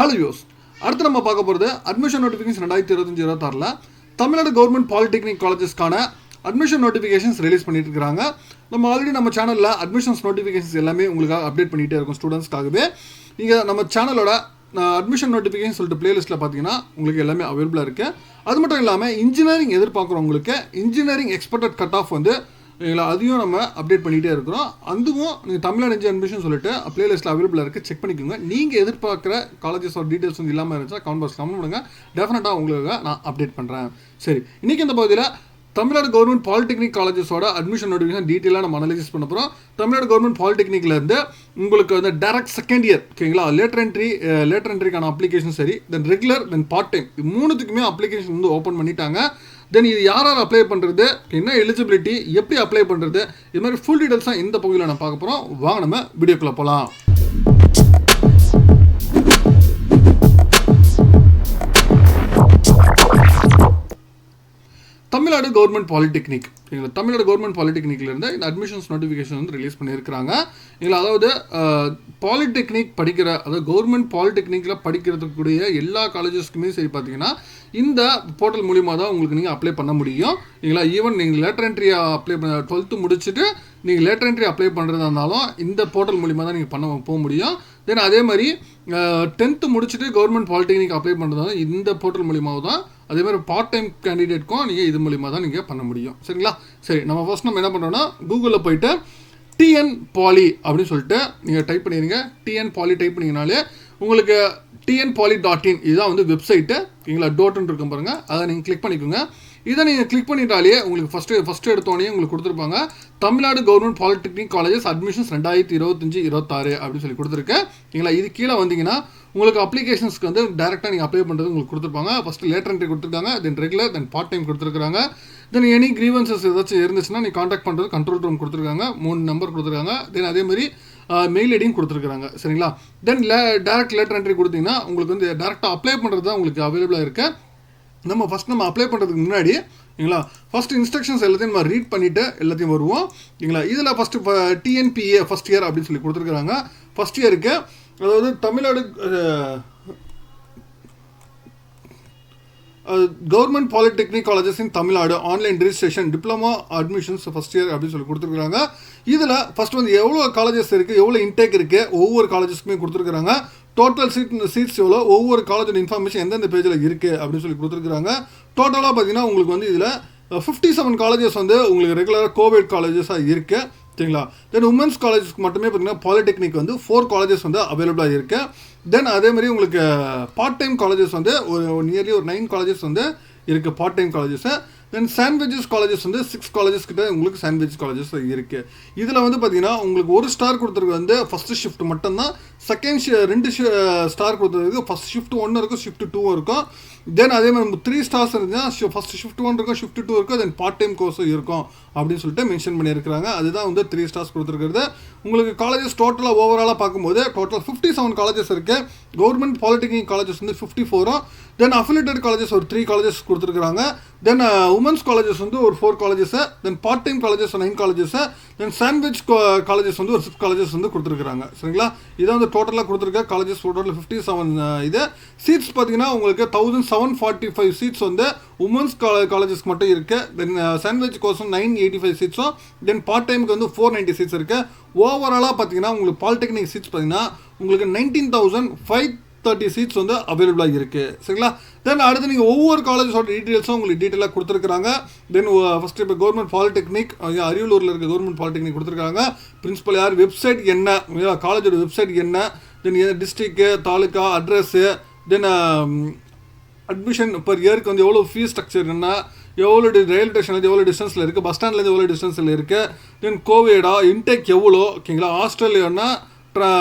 Hello use அடுத்து நம்ம பார்க்க போகிறது admission notification 2025-26 Tamil Nadu government polytechnic காலேஜஸ்க்கான அட்மிஷன் நோட்டிஃபிகேஷன்ஸ் ரிலீஸ் பண்ணிட்டு இருக்காங்க. நம்ம ஆல்ரெடி நம்ம சேனலில் அட்மிஷன்ஸ் நோட்டிஃபிகேஷன்ஸ் எல்லாமே உங்களுக்காக அப்டேட் பண்ணிகிட்டே இருக்கும் ஸ்டூடெண்ட்ஸ்க்காகவே. நீங்கள் நம்ம சேனலோட அட்மிஷன் நோட்டிஃபிகேஷன் சொல்லிட்டு பிளேலிஸ்ட்டில் பார்த்தீங்கன்னா உங்களுக்கு எல்லாமே அவைலபிளாக இருக்குது. அது மட்டும் இல்லாமல் இன்ஜினியரிங் எதிர்பார்க்குறவங்களுக்கு இன்ஜினியரிங் எக்ஸ்பெக்டட் கட் ஆஃப் வந்து அதையும் நம்ம அப்டேட் பண்ணிகிட்டே இருக்கிறோம். அதுவும் நீங்கள் தமிழ்நாடு இன்ஜினியரிங் அட்மிஷன் சொல்லிட்டு பிளேலிஸ்ட்டில் அவைலபிளாக இருக்குது, செக் பண்ணிக்கோங்க. நீங்கள் எதிர்பார்க்குற காலேஜஸோட டீட்டெயில்ஸ் வந்து இல்லாமல் இருந்துச்சுன்னா கமெண்ட் பாக்ஸ் கமெண்ட் பண்ணுங்கள், டெஃபினட்டாக உங்களுக்கு நான் அப்டேட் பண்ணுறேன். சரி, இன்றைக்கி இந்த பகுதியில் தமிழ்நாடு கவர்மெண்ட் பாலிடெக்னிக் காலேஜஸோட அட்மிஷன் நோட்டிஃபிகேஷன் டீட்டெயிலாக நம்ம அனலைசிஸ் பண்ண போகிறோம். தமிழ்நாடு கவர்மெண்ட் பாலிடெக்னிக்லேருந்து உங்களுக்கு வந்து டேரக்ட் செகண்ட் இயர் ஓகேங்களா, லேட்டர் என்ட்ரிக்கான அப்ளிகேஷன் சரி, then regular then part time மூணுத்துக்குமே அப்ளிகேஷன் வந்து ஓப்பன் பண்ணிட்டாங்க. தென் இது யார் அப்ளை பண்ணுறது, என்ன எலிஜிபிலிட்டி, எப்படி அப்ளை பண்ணுறது, இது மாதிரி ஃபுல் டீட்டெயில்ஸாக இந்த பகுதியில் நான் பார்க்க போகிறோம். வாங்க நம்ம வீடியோக்குள்ளே போகலாம். Tamil Nadu government polytechnic Tamil Nadu government பாலிடெக்னிக்லேருந்து இந்த அட்மிஷன்ஸ் நோட்டிஃபிகேஷன் வந்து ரிலீஸ் பண்ணியிருக்கிறாங்க. அதாவது பாலிடெக்னிக் படிக்கிற, அதாவது கவர்மெண்ட் பாலிடெக்னிக்கில் படிக்கிறதுக்கூடிய எல்லா காலேஜஸ்க்குமே சரி பார்த்தீங்கன்னா இந்த போர்ட்டல் மூலிமா தான் உங்களுக்கு நீங்கள் அப்ளை பண்ண முடியும். ஈவன் நீங்கள் லேட்டர் என்ட்ரி அப்ளை பண்ண 12th முடிச்சுட்டு நீங்கள் லேட்டர் என்ட்ரி அப்ளை பண்ணுறதா இருந்தாலும் இந்த போர்ட்டல் மூலிமா தான் நீங்கள் போக முடியும். தென் அதே மாதிரி 10th முடிச்சுட்டு கவர்மெண்ட் பாலிடெக்னிக் அப்ளை பண்ணுறதா இந்த போர்ட்டல் மூலிமா தான். அதே மாதிரி பார்ட் டைம் கேண்டிடேட்க்கும் நீங்கள் இது மூலிமா தான் நீங்கள் பண்ண முடியும். சரிங்களா? சரி, நம்ம என்ன பண்ணுறோன்னா கூகுளில் போயிட்டு டிஎன் பாலி அப்படின்னு சொல்லிட்டு நீங்கள் டைப் பண்ணிடுங்க. டிஎன் பாலி டைப் பண்ணிங்கனாலே உங்களுக்கு tnpoly.in இதுதான் வந்து வெப்சைட்டு. டோட்டுன்னு இருக்கும் பாருங்கள், அதை நீங்கள் கிளிக் பண்ணிக்கோங்க. இதை நீங்கள் கிளிக் பண்ணிட்டாலே உங்களுக்கு ஃபஸ்ட்டு எடுத்தோடனே உங்களுக்கு கொடுத்துருப்பாங்க Tamil Nadu government polytechnic colleges admissions 2025-26 அப்படின்னு சொல்லி கொடுத்துருக்கேன். இது கீழே வந்தீங்கன்னா உங்களுக்கு அப்ளிகேஷன்ஸ்க்கு வந்து டேரெக்டாக நீங்கள் அப்ளை பண்ணுறது உங்களுக்கு கொடுத்துருப்பாங்க. ஃபஸ்ட்டு லேட்டர் என்ட்ரி கொடுத்துருக்காங்க, தென் ரெகுலர், தென் பார்ட் டைம் கொடுத்துருக்காங்க. தென் எனி கிரீவன்சஸ் ஏதாச்சும் இருந்துச்சுன்னா நீங்கள் காண்டாக்ட் பண்ணுறது கண்ட்ரோல் ரூம் கொடுத்துருக்காங்க, 3 நம்பர் கொடுத்துருக்காங்க. தென் அதே மாதிரி மெயில் ஐடியும் கொடுத்துருக்காங்க. சரிங்களா? தென் டேரக்ட் லேட்டர் என்ட்ரி கொடுத்தீங்கன்னா உங்களுக்கு வந்து டேரெக்டாக அப்ளை பண்ணுறது தான் உங்களுக்கு அவைலபிளாக இருக்குது. நம்ம அப்ளை பண்ணுறதுக்கு முன்னாடி ஃபஸ்ட்டு இன்ஸ்ட்ரக்ஷன்ஸ் எல்லாத்தையும் நம்ம ரீட் பண்ணிவிட்டு எல்லாத்தையும் வருவோம். இதில் ஃபஸ்ட்டு டிஎன்பிஏ ஃபஸ்ட் இயர் அப்படின்னு சொல்லி கொடுத்துருக்குறாங்க. ஃபஸ்ட் இயருக்கு அதாவது தமிழ்நாடு கவர்மெண்ட் பாலிடெக்னிக் காலேஜஸ் இன் Tamil Nadu online registration diploma admissions first year அப்படின்னு சொல்லி கொடுத்துருக்காங்க. இதில் ஃபஸ்ட் வந்து எவ்வளோ காலேஜஸ் இருக்குது, எவ்வளோ இன்டேக் இருக்குது, ஒவ்வொரு காலேஜஸ்க்குமே கொடுத்துருக்குறாங்க. டோட்டல் சீட்ஸ் எவ்வளோ, ஒவ்வொரு காலேஜோட இன்ஃபர்மேஷன் எந்தெந்த பேஜில் இருக்குது அப்படின்னு சொல்லி கொடுத்துருக்குறாங்க. டோட்டலாக பார்த்தீங்கன்னா உங்களுக்கு வந்து இதில் 57 காலேஜஸ் வந்து உங்களுக்கு ரெகுலராக கோவிட் காலேஜஸாக இருக்குது. சரிங்களா? தென் உமன்ஸ் காலேஜஸ்க்கு மட்டுமே பார்த்தீங்கன்னா பாலிடெக்னிக் வந்து 4 காலேஜஸ் வந்து அவைலபிளாக இருக்குது. தென் அதே மாதிரி உங்களுக்கு பார்ட் டைம் காலேஜஸ் வந்து நியர்லி ஒரு 9 காலேஜஸ் வந்து இருக்குது பார்ட் டைம் காலேஜஸை. தென் சாண்ட்விச்சஸ் காலேஜஸ் வந்து 6 காலேஜஸ் கிட்ட உங்களுக்கு சாண்ட்விச் காலேஜஸ் இருக்குது. இதில் வந்து பார்த்தீங்கன்னா உங்களுக்கு 1 ஸ்டார் கொடுத்துருக்கு வந்து ஃபஸ்ட்டு ஷிஃப்ட் மட்டும்தான். செகண்ட் 2 ஸ்டார் கொடுத்துருக்கு ஃபஸ்ட் ஷிஃப்ட் 1 இருக்கும், ஷிஃப்ட் 2 இருக்கும். தென் அதே மாதிரி 3 ஸ்டார்ஸ் இருந்துச்சுன்னா ஃபஸ்ட் ஷிஃப்ட் 1 இருக்கும், ஷிஃப்ட் 2 இருக்கும், தென் பார்ட் டைம் கோர்ஸும் இருக்கும் அப்படின்னு சொல்லிட்டு மென்ஷன் பண்ணியிருக்கிறாங்க. அதுதான் வந்து 3 ஸ்டார்ஸ் கொடுத்துருக்கிறது. உங்களுக்கு காலேஜஸ் டோட்டலாக ஓவராலாக பார்க்கும்போது டோட்டல் 57 காலேஜஸ் இருக்குது. கவர்மெண்ட் பாலிடெக்னிக் காலேஜஸ் வந்து 54, தென் அஃபிலியேட்டட் காலேஜஸ் ஒரு 3 காலேஜஸ் கொடுத்துருக்குறாங்க. தென் உமன்ஸ் காலேஜஸ் வந்து ஒரு 4 colleges, then part time colleges 9 colleges, then sandwich colleges வந்து ஒரு 6 காலேஜஸ் வந்து கொடுத்துருக்குறாங்க. சரிங்களா? இதான் வந்து டோட்டலாக கொடுத்துருக்க காலேஜஸ் டோட்டல் 57. இது சீட்ஸ் பார்த்தீங்கன்னா உங்களுக்கு 1745 சீட்ஸ் வந்து உமன்ஸ் காலேஜஸ்க்கு மட்டும் இருக்குது. தென் சாண்ட்விச் கோர்ஸும் 985 சீட்ஸும், தென் பார்ட் டைமுக்கு வந்து 490 சீட்ஸ் இருக்குது. ஓவராலாக பார்த்தீங்கன்னா உங்களுக்கு பாலிடெக்னிக் சீட்ஸ் பார்த்தீங்கன்னா உங்களுக்கு 19,530 சீட்ஸ் வந்து அவைலபிளாக இருக்குது. சரிங்களா? தென் அடுத்து நீங்கள் ஒவ்வொரு காலேஜஸோட டீட்டெயில்ஸும் உங்களுக்கு டீட்டெயிலாக கொடுத்துருக்குறாங்க. தென் ஃபஸ்ட்டு இப்போ கவர்மெண்ட் பாலிடெக்னிக் அரியலூரில் இருக்க கவர்மெண்ட் பாலிடெக்னிக் கொடுத்துருக்காங்க. பிரின்சிபல் யார், வெப்சைட் என்ன, காலேஜோட வெப்சைட் என்ன, தென் டிஸ்ட்ரிக்ட்டு, தாலுக்கா, அட்ரஸ்ஸு, தென் அட்மிஷன் பர் இயருக்கு வந்து எவ்வளோ ஃபீஸ் ஸ்ட்ரக்சர் என்ன, எவ்வளோ ரயில்வே ஸ்டேஷன்லேருந்து எவ்வளோ டிஸ்டன்ஸில் இருக்குது, பஸ் ஸ்டாண்ட்லேருந்து எவ்வளோ டிஸ்டன்ஸில் இருக்குது, தென் கோவிடா, இன்டேக் எவ்வளோ ஓகேங்களா, ஹாஸ்டல்னா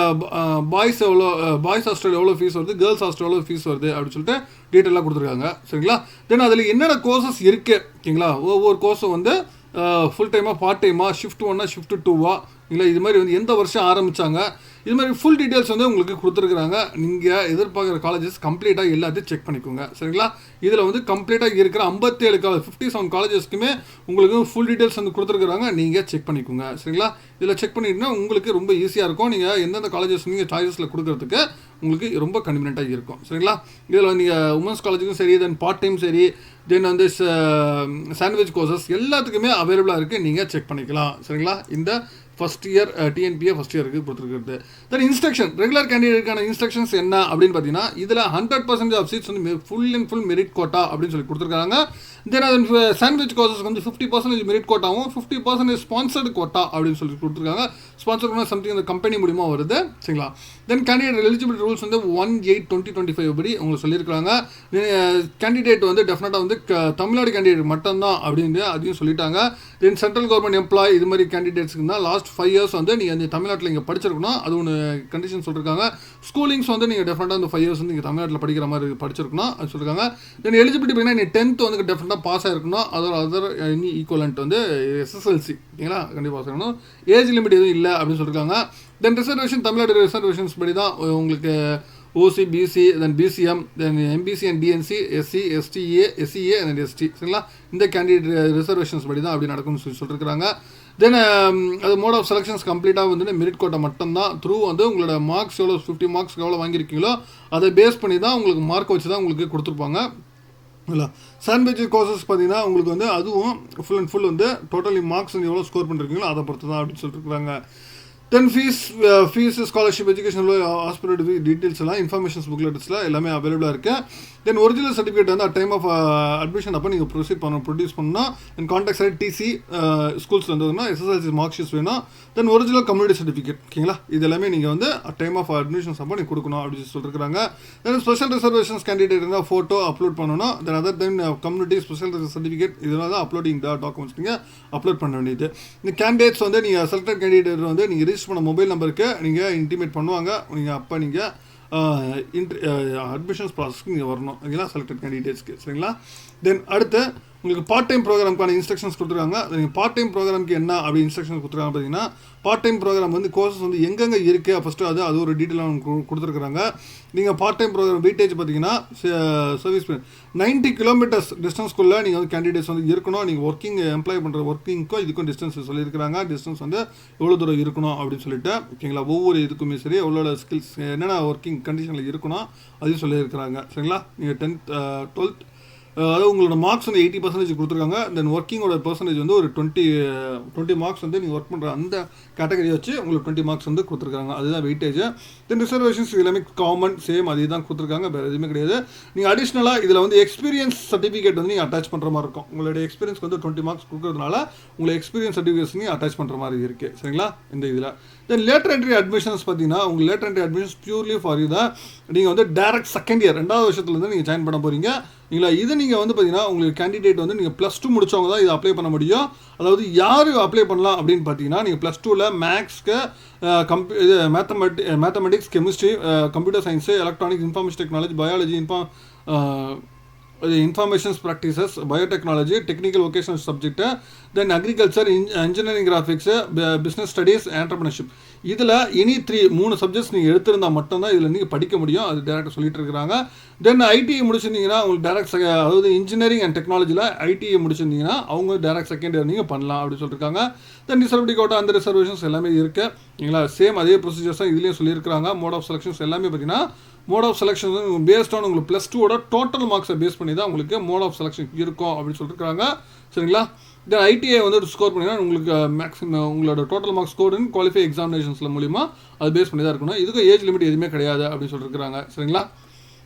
பாய்ஸ் எவ்வளோ, பாய்ஸ் ஹாஸ்டல் எவ்வளோ ஃபீஸ் வருது, கேர்ள்ஸ் ஹாஸ்டல் எவ்வளோ ஃபீஸ் வருது அப்படின்னு சொல்லிட்டு டீட்டெயிலாக கொடுத்துருக்காங்க. சரிங்களா? தென் அதில் என்னென்ன கோர்சஸ் இருக்குது ஓகேங்களா, ஒவ்வொரு கோர்ஸும் வந்து ஃபுல் டைமாக, பார்ட் டைமாக, ஷிஃப்ட் 1, ஷிஃப்ட் 2, இது மாதிரி வந்து எந்த வருஷம் ஆரம்பித்தாங்க, இது மாதிரி ஃபுல் டீட்டெயில்ஸ் வந்து உங்களுக்கு கொடுத்துருக்குறாங்க. நீங்கள் எதிர்பார்க்குற காலேஜஸ் கம்ப்ளீட்டாக எல்லாத்தையும் செக் பண்ணிக்கோங்க. சரிங்களா? இதில் வந்து கம்ப்ளீட்டாக இருக்கிற 57 காலேஜஸ்க்குமே உங்களுக்கு ஃபுல் டீட்டெயில்ஸ் வந்து கொடுத்துருக்குறாங்க. நீங்கள் செக் பண்ணிக்கோங்க. சரிங்களா? இதில் செக் பண்ணிட்டீங்கன்னா உங்களுக்கு ரொம்ப ஈஸியாக இருக்கும். நீங்கள் எந்தெந்த காலேஜஸ் நீங்கள் சாய்ஸஸில் கொடுக்கறதுக்கு உங்களுக்கு ரொம்ப கன்வீனியண்ட்டாக இருக்கும். சரிங்களா? இதில் நீங்கள் உமன்ஸ் காலேஜுக்கும் சரி, தென் பார்ட் டைம் சரி, தென் வந்து சாண்ட்விச் கோர்சஸ் எல்லாத்துக்குமே அவைலபிளாக இருக்குது. நீங்கள் செக் பண்ணிக்கலாம். சரிங்களா? இந்த ஃபஸ்ட் இயர் டிஎன்பிஏ ஃபஸ்ட் இயருக்கு கொடுத்துருக்குறது. தென் இன்ஸ்ட்ரக்ஷன், ரெகுலர் கேண்டிடேட்டுக்கான இன்ஸ்ட்ரக்ஷன்ஸ் என்ன அப்படின்னு பார்த்தீங்கன்னா, இதில் 100% ஆஃப் சீட்ஸ் வந்து ஃபுல் மெரிட் கோட்டா அப்படின்னு சொல்லி கொடுத்துருக்காங்க. தென் அது சாண்ட்விச் கோர்சஸ்க்கு வந்து 50% மெரிட் கோட்டாவும் 50% ஸ்பான்சர்டு கோட்டா அப்படின்னு சொல்லி கொடுத்துருக்காங்க. ஸ்பான்சர்னா சம்திங் அந்த கம்பெனி மூலிமா வருது. சரிங்களா? தென் கேண்டிடேட் எலிஜிபிலிட்டி ரூல்ஸ் வந்து 1/8/2025 படி உங்களுக்கு சொல்லியிருக்காங்க. கேண்டிடேட் வந்து டெஃபினட்டாக வந்து தமிழ்நாடு கேண்டிடேட் மட்டும்தான் அப்படின்னு அதையும் சொல்லிட்டாங்க. தென் சென்ட்ரல் கவர்மெண்ட் எம்ப்ளாய் இது மாதிரி கேண்டிடேட்ஸ்க்கு தான் லாஸ்ட் 5 இயர்ஸ் வந்து நீங்கள் வந்து தமிழ்நாட்டில் இங்கே படிச்சிருக்கணும். அது ஒன்று கண்டிஷன் சொல்லியிருக்காங்க. ஸ்கூலிங்ஸ் வந்து நீங்கள் டெஃபினட்டாக அந்த 5 இயர்ஸ் வந்து நீங்கள் தமிழ்நாட்டில் படிக்கிற மாதிரி படிச்சிருக்கணும் அது சொல்லியிருக்காங்க. தென் எலிஜிபிலிட்டி பார்த்தீங்கன்னா நீ 10th வந்து டெஃபினட்டாக பாஸ் ஆகிருக்கணும். அதர் எனி ஈக்குவலண்ட் வந்து எஸ்எஸ்எல்சி ஓகேங்களா கண்டிப்பாக பாஸ் ஆகணும். ஏஜ் லிமிட் எதுவும் இல்லை அப்படின்னு சொல்லியிருக்காங்க. தென் ரிசர்வேஷன் தமிழ்நாடு ரிசர்வேஷன்ஸ் படி தான் உங்களுக்கு OC, BC, then BCM, then MBC and DNC, SC, STA, SCA and ST சரிங்களா? இந்த கேண்டிடேட் ரிசர்வேஷன்ஸ் படி தான் அப்படி நடக்கும்னு சொல்லியிருக்காங்க. தென் அது மோட் ஆஃப் செலெக்ஷன்ஸ் கம்ப்ளீட்டாக வந்து மெரிட் கோட்டா மட்டும்தான். த்ரூ வந்து உங்களோட மார்க்ஸ் எவ்வளோ 50 மார்க்ஸ்க்கு எவ்வளோ வாங்கியிருக்கீங்களோ அதை பேஸ் பண்ணி தான் உங்களுக்கு மார்க் வச்சு தான் உங்களுக்கு கொடுத்துருப்பாங்க. இல்லை சாண்ட்விச் கோர்சஸ் பார்த்தீங்கன்னா உங்களுக்கு வந்து அதுவும் ஃபுல் அண்ட் ஃபுல் வந்து டோட்டலி மார்க்ஸ் வந்து எவ்வளோ ஸ்கோர் பண்ணிருக்கீங்களோ அதை பொறுத்து தான் அப்படின்னு சொல்லியிருக்காங்க. Then fees scholarship education hospital details எல்லாம் இன்ஃபர்மேஷன்ஸ் புக்லெட்ஸில் எல்லாமே அவைலபிளாக இருக்குது. தென் ஒரிஜினல் சர்டிஃபிகேட் வந்து டைம் ஆஃப் அட்மிஷன் அப்போ நீங்கள் ப்ரொடியூஸ் பண்ணணும். Then contact side TC schools வந்ததுன்னா எஸ்எஸ்எல்சி மார்க் ஷீட்ஸ் வேணும். தென் ஒரிஜினல் கம்யூனிட்டி சர்டிஃபிகேட் ஓகேங்களா? இது எல்லாமே நீங்கள் வந்து டைம் ஆஃப் அட்மிஷன்ஸ் அப்போ நீங்கள் கொடுக்கணும் அப்படின்னு சொல்லியிருக்காங்க. தென் ஸ்பெஷல் ரிசர்வேஷன்ஸ் கேண்டிடேட் இருந்தால் ஃபோட்டோ அப்லோட் பண்ணணும். Then other then community special certificate இதெல்லாம் தான் அப்லோடிங் டாக்குமெண்ட்ஸ் நீங்கள் அப்லோட் பண்ண வேண்டியது. இந்த கேண்டிடேட்ஸ் வந்து நீங்கள் செலக்டட் கேண்டிடேட் வந்து நீங்கள் ரிஜிஸ்டர் பண்ண மொபைல் நம்பருக்கு நீங்கள் இன்டிமேட் பண்ணுவாங்க. நீங்கள் அப்போ நீங்கள் அட்மிஷன்ஸ் ப்ராசஸ்க்கு நீங்கள் வரணும் ஓகேங்களா செலக்டட் கேண்டிடேட்ஸ்க்கு சரிங்களா? தென் அடுத்து உங்களுக்கு பார்ட் டைம் ப்ரோக்ராம்க்கான இன்ஸ்ட்ரக்ஷன்ஸ் கொடுத்துருக்காங்க. நீங்கள் பார்ட் டைம் ப்ரோக்ராமுக்கு என்ன அப்படி இன்ஸ்ட்ரக்ஷன்ஸ் கொடுத்துருக்காங்க பார்த்தீங்கன்னா, பார்ட் டைம் ப்ரோக்ராம் வந்து கோர்சஸ் வந்து எங்கெங்கே இருக்குது ஃபஸ்ட்டு அது ஒரு டீட்டெயிலாக கொடுத்துருக்குறாங்க. நீங்கள் பார்ட் டைம் ப்ரோக்ராம் வெயிட்டேஜ் பார்த்தீங்கன்னா சர்வீஸ் 90 கிலோமீட்டர்ஸ் டிஸ்டன்ஸ்க்குள்ளே நீங்கள் வந்து கேண்டிடேட்ஸ் வந்து இருக்கணும். நீங்கள் எம்ப்ளாய் பண்ணுற ஒர்க்கிங்க்கும் இதுக்கும் டிஸ்டன்ஸ் சொல்லியிருக்கிறாங்க. டிஸ்டன்ஸ் வந்து எவ்வளோ தூரம் இருக்கணும் அப்படின்னு சொல்லிட்டு ஓகேங்களா? ஒவ்வொரு இதுக்குமே சரி எவ்வளோ ஸ்கில்ஸ் என்னென்ன ஒர்க்கிங் கண்டிஷனில் இருக்கணும் அதையும் சொல்லியிருக்கிறாங்க சரிங்களா? நீங்கள் 10th 12th அதாவது உங்களோட மார்க்ஸ் வந்து 80% கொடுத்துருக்காங்க. தென் ஒர்க்கிங்கோட பர்சன்டேஜ் வந்து ஒரு 20 மார்க்ஸ் வந்து நீங்கள் ஒர்க் பண்ணுற அந்த கேட்டகரியை வச்சு உங்களுக்கு 20 மார்க்ஸ் வந்து கொடுத்துருக்காங்க. அதுதான் வெயிட்டேஜ். தென் ரிசர்வேஷன்ஸ் எல்லாமே காமன் சேம் அதே தான் கொடுத்துருக்காங்க. வேறு எதுவுமே கிடையாது. நீங்கள் அடிஷ்னலாக இதில் வந்து எக்ஸ்பீரியன்ஸ் சர்டிஃபிகேட் வந்து நீங்கள் அட்டாச் பண்ணுற மாதிரி இருக்கும். உங்களுடைய எக்ஸ்பீரியன்ஸ்க்கு வந்து 20 மார்க்ஸ் கொடுக்கறதுனால உங்களை எக்ஸ்பீரியன்ஸ் சர்டிஃபிகேட்ஸ் நீங்கள் அட்டாச் பண்ணுற மாதிரி இருக்குது சரிங்களா? இந்த இதில் தென் லேட்டர் என்ட்ரி அட்மிஷன்ஸ் பார்த்தீங்கன்னா உங்களுக்கு later entry admissions purely for you தான். நீங்கள் வந்து டேரக்ட் செகண்ட் இயர் 2வது வருஷத்துலேருந்து நீங்கள் ஜாயின் பண்ண போகிறீங்க இல்லைங்களா? இது நீங்கள் வந்து பார்த்தீங்கன்னா உங்களுக்கு கேண்டிடேட் வந்து நீங்கள் +2 முடிச்சவங்க தான் இதை அப்ளை பண்ண முடியும். அதாவது யார் அப்ளை பண்ணலாம் அப்படின்னு பார்த்தீங்கன்னா, நீங்கள் +2ல் மேக்ஸ்க்கு இது mathematics, chemistry, computer science, electronics, information technology, biology, informations practices, biotechnology, technical vocational subject, then agriculture, engineering graphics, business studies, entrepreneurship இதில் எனி 3 சப்ஜெக்ட்ஸ் நீங்கள் எடுத்திருந்தால் மட்டும்தான் இதில் நீங்கள் படிக்க முடியும். அது டேரெக்டாக சொல்லிட்டு இருக்கிறாங்க. தென் ஐடிஐ முடிச்சிருந்தீங்கன்னா உங்களுக்கு டேரக்ட் அதாவது இன்ஜினியரிங் அண்ட் டெக்னாலஜியில் ஐடிஐ முடிச்சிருந்தீங்கன்னா அவங்க டேரக்ட் செகண்ட் இயர் நீங்கள் பண்ணலாம் அப்படின்னு சொல்லியிருக்காங்க. தென் ரிசர்வேட்டிவ் கோட்டா அந்த ரிசர்வேஷன்ஸ் எல்லாமே இருக்குது இல்லைங்களா? சேம் அதே ப்ரொசீஜர்ஸ் தான் இதுலேயும் சொல்லியிருக்காங்க. மோட் ஆஃப் செலெக்ஷன்ஸ் எல்லாமே பார்த்தீங்கன்னா mode of selection based on உங்களுக்கு +2ஓட டோட்டல் மார்க்ஸை பேஸ் பண்ணி தான் உங்களுக்கு மோட் ஆஃப் செலெக்ஷன் இருக்கும் அப்படின்னு சொல்லியிருக்காங்க சரிங்களா? தென் ஐடிஐ வந்து ஸ்கோர் பண்ணிங்கன்னா உங்களுக்கு மேக்ஸிமம் உங்களோட டோட்டல் மார்க்ஸ் ஸ்கோர்னு குவாலிஃபை எக்ஸாமினேஷன்ஸில் மூலிமா அது பேஸ் பண்ணி தான் இருக்கணும். இதுக்கு ஏஜ் லிமிட் எதுவுமே கிடையாது அப்படின்னு சொல்லியிருக்காங்க சரிங்களா?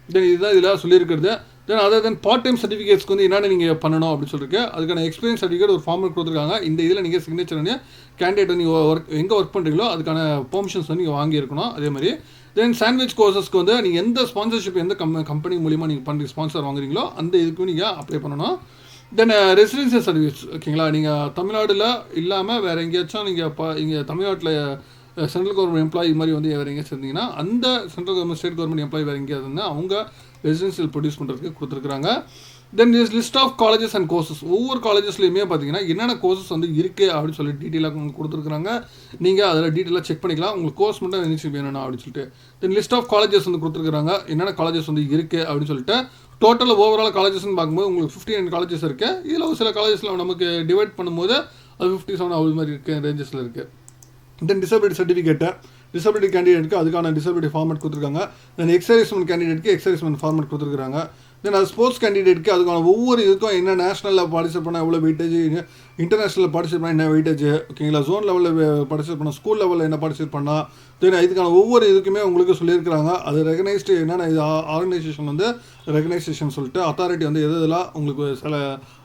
தென் இதுதான் இதில் சொல்லியிருக்கிறது. தென் அதர் தென் பார்ட் டைம் சர்டிஃபிகேட்ஸ்க்கு வந்து என்னென்ன நீங்கள் பண்ணணும் அப்படின்னு சொல்லிட்டு அதுக்கான எக்ஸ்பீரியன்ஸ் சர்டிஃபிகேட் ஒரு ஃபார்ம் கொடுத்துருக்காங்க. இந்த இதில் நீங்கள் சிக்னேச்சர் வந்து கேண்டிடேட் வந்து நீங்கள் எங்கே ஒர்க் பண்ணுறீங்களோ அதுக்கான பெர்மிஷன்ஸ் வந்து நீங்கள் வாங்கியிருக்கணும். அதே மாதிரி தென் சாண்ட்விச் கோர்சஸ்க்கு வந்து நீங்கள் எந்த ஸ்பான்சர்ஷிப் எந்த கம்பெனி மூலிமா நீங்கள் பண்ணுற ஸ்பான்சர் வாங்குறீங்களோ அந்த இதுக்கும் நீங்கள் அப்ளை பண்ணணும். தென் ரெசிடென்சியல் சர்டிஃபிகேட்ஸ் ஓகேங்களா? நீங்கள் தமிழ்நாட்டில் இல்லாமல் வேறு எங்கேயாச்சும் நீங்கள் இங்கே தமிழ்நாட்டில் சென்ட்ரல் கவர்மெண்ட் எம்ப்ளாயி இது மாதிரி வந்து வேறு எங்கேயாச்சும் இருந்தீங்கன்னா அந்த central government state government employee வேறு எங்கேயாவது இருந்தால் அவங்க ரெசிடென்சியல் ப்ரொடியூஸ் பண்ணுறதுக்கு கொடுத்துருக்குறாங்க. Then is list of colleges and courses. ஒவ்வொரு காலேஜஸ்லையுமே பார்த்தீங்கன்னா என்னென்ன கோர்சஸ் வந்து இருக்குது அப்படின்னு சொல்லி டீட்டெயிலாக உங்களுக்கு கொடுத்துருக்காங்க. நீங்கள் அதில் டீட்டெயிலாக செக் பண்ணிக்கலாம். உங்களுக்கு கோர்ஸ் மட்டும் இருந்துச்சு வேணும்னா அப்படின்னு சொல்லிட்டு. தென் லிஸ்ட் ஆஃப் காலேஜஸ் வந்து கொடுத்துருக்காங்க. என்னென்ன காலேஜஸ் வந்து இருக்குது அப்படின்னு சொல்லிட்டு. டோட்டல் ஓவரால் காலேஜஸ்ன்னு பார்க்கும்போது உங்களுக்கு 59 காலேஜஸ் இருக்குது. இதில் ஒரு சில காலேஜஸில் நமக்கு டிவைட் பண்ணும்போது அது 57 அவ்வளோ மாதிரி இருக்குது ரேஞ்சஸில் இருக்குது. தென் டிசபிலிட்டி சர்டிஃபிகேட்டு, டிசபிலிட்டி கேண்டிடேட்டுக்கு அதுக்கான டிசபிலிட்டி ஃபார்மேட் கொடுத்துருக்காங்க. தென் எக்ஸர்வீஸ்மெண்ட் கேண்டிடேட்டுக்கு எக்ஸர்வீஸ்மெண்ட் ஃபார்மேட் கொடுத்துருக்காங்க. தென் அது ஸ்போர்ட்ஸ் கேண்டிடேட்டுக்கு அதுக்கான ஒவ்வொரு இதுக்கும் என்ன நேஷனலில் பார்ட்டிசிபேட் பண்ணால் எவ்வளோ வெயிட்டேஜ், இன்டர்நேஷனலில் பார்ட்டிசிபேட் பண்ணால் என்ன வெயிட்டேஜ், ஓகேங்களா, ஜோன் லெவலில் பார்ட்டிசிபேட் பண்ணால், ஸ்கூல் லெவலில் என்ன பார்ட்டிசிபேட் பண்ணால், தென் இதுக்கான ஒவ்வொரு இதுக்குமே உங்களுக்கு சொல்லியிருக்கிறாங்க. அது ரெகனைஸ்டு என்னென்ன இது ஆர்கனைசேஷன் வந்து ரெகனைசேஷன் சொல்லிட்டு அத்தாரிட்டி வந்து எதெல்லாம் உங்களுக்கு சில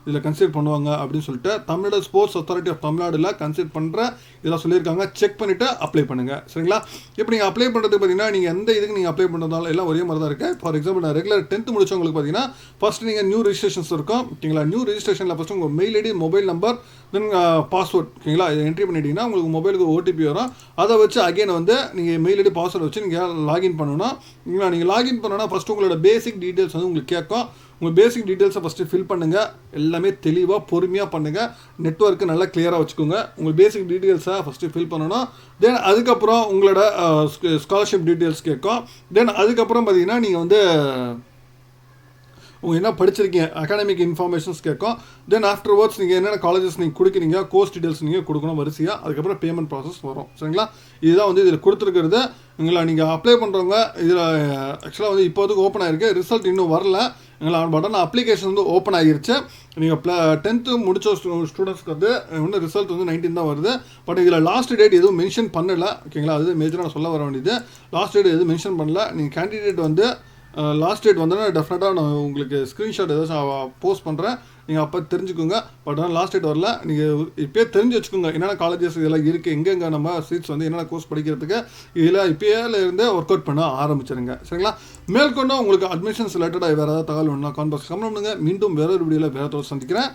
இதில் கன்சிடர் பண்ணுவாங்க அப்படின்னு சொல்லிட்டு தமிழ்நாடு ஸ்போர்ட்ஸ் அத்தாரிட்டி ஆஃப் தமிழ்நாடுல கன்சிடர் பண்ணுற இதெல்லாம் சொல்லியிருக்காங்க. செக் பண்ணிவிட்டு அப்ளை பண்ணுங்கள். சரிங்களா? இப்போ நீங்கள் அப்ளை பண்ணுறதுக்கு பார்த்தீங்கன்னா நீங்கள் எந்த இதுக்கு நீங்கள் அப்ளை பண்ணுறதாலும் எல்லாம் ஒரே மாதிரி தான் இருக்குது. ஃபார் எக்ஸாம்பிள் நான் ரெகுலர் 10th முடிச்சவங்களுக்கு பார்த்தீங்கன்னா ஃபஸ்ட் நீங்கள் நியூ ரெஜிஸ்ட்ரேஷன்ஸ் இருக்கும். ஓகேங்களா? நியூ ரெஜிஸ்ட்ரேஷனில் ஃபஸ்ட்டு உங்கள் mail ID, mobile number, then password, ஓகேங்களா, இதை என்ட்ரி பண்ணிட்டீங்கன்னா உங்களுக்கு மொபைலுக்கு ஓடிபி வரும். அதை வச்சு அகைன் வந்து நீங்கள் மெயில் ஐடி, பாஸ்வேர்டு வச்சு நீங்கள் லாகின் பண்ணணும். நீங்கள் லாகின் பண்ணணும்னா ஃபஸ்ட்டு உங்களோட பேசிக் டீட்டெயில்ஸ் வந்து உங்களுக்கு கேட்கும். உங்கள் பேசிக் டீட்டெயில்ஸை ஃபஸ்ட்டு ஃபில் பண்ணுங்கள். எல்லாமே தெளிவாக பொறுமையாக பண்ணுங்கள். நெட்வொர்க்கு நல்லா கிளியராக வச்சுக்கோங்க. உங்கள் பேசிக் டீட்டெயில்ஸை ஃபஸ்ட்டு ஃபில் பண்ணணும். தென் அதுக்கப்புறம் உங்களோட ஸ்காலர்ஷிப் டீட்டெயில்ஸ் கேட்கும். தென் அதுக்கப்புறம் பார்த்தீங்கன்னா நீங்கள் வந்து உங்கள் என்ன படிச்சிருக்கீங்க அகாடமிக் இன்ஃபர்மேஷன்ஸ் கேட்கும். தென் ஆஃப்டர்வர்ட்ஸ் நீங்கள் என்னென்ன காலேஜஸ் நீங்கள் கொடுக்குறீங்க, கோர்ஸ் டீட்டெயில்ஸ் நீங்கள் கொடுக்கணும் வரிசையாக. அதுக்கப்புறம் பேமெண்ட் ப்ராசஸ் வரும். சரிங்களா? இதுதான் வந்து இதில் கொடுத்துருக்கிறது. நீங்கள் அப்ளை பண்ணுறவங்க இதில் ஆக்சுவலாக வந்து இப்போதுக்கு ஓப்பன் ஆகிருக்கு. ரிசல்ட் இன்னும் வரல பட் ஆனால் அப்ளிகேஷன் வந்து ஓப்பன் ஆகிருச்சு. நீங்கள் 10th முடிச்ச ஸ்டூடெண்ட்ஸ்க்கு வந்து இன்னும் ரிசல்ட் வந்து 19 தான் வருது. பட் இதில் லாஸ்ட் டேட் எதுவும் மென்ஷன் பண்ணலை. ஓகேங்களா? அது மேஜராக நான் சொல்ல வர வேண்டியது. லாஸ்ட் டேட் எதுவும் மென்ஷன் பண்ணல. நீங்கள் கேண்டிடேட் வந்து லாஸ்ட் டேட் வந்தோன்னா டெஃபினட்டாக நான் உங்களுக்கு ஸ்க்ரீன்ஷாட் ஏதாச்சும் போஸ்ட் பண்ணுறேன். நீங்கள் அப்போ தெரிஞ்சுக்கோங்க. பட் ஆனால் லாஸ்ட் டேட் வரல. நீங்கள் இப்போயே தெரிஞ்சு வச்சுக்கோங்க என்னென்ன காலேஜஸ் இதெல்லாம் இருக்குது, எங்கெங்கே நம்ம சீட்ஸ் வந்து என்னென்ன கோர்ஸ் படிக்கிறதுக்கு. இதில் இப்போலேருந்தே ஒர்க் அவுட் பண்ண ஆரம்பிச்சிருங்க. சரிங்களா? மேற்கொண்டு உங்களுக்கு அட்மிஷன்ஸ் ரிலேட்டடாக வேறு ஏதாவது தகவல் வேணும்னா கான்பாக்ஸ் கமெண்ட் பண்ணுங்கள். மீண்டும் வேறொரு வீடியோவில் வேறு சந்திக்கிறேன்.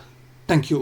தேங்க்யூ.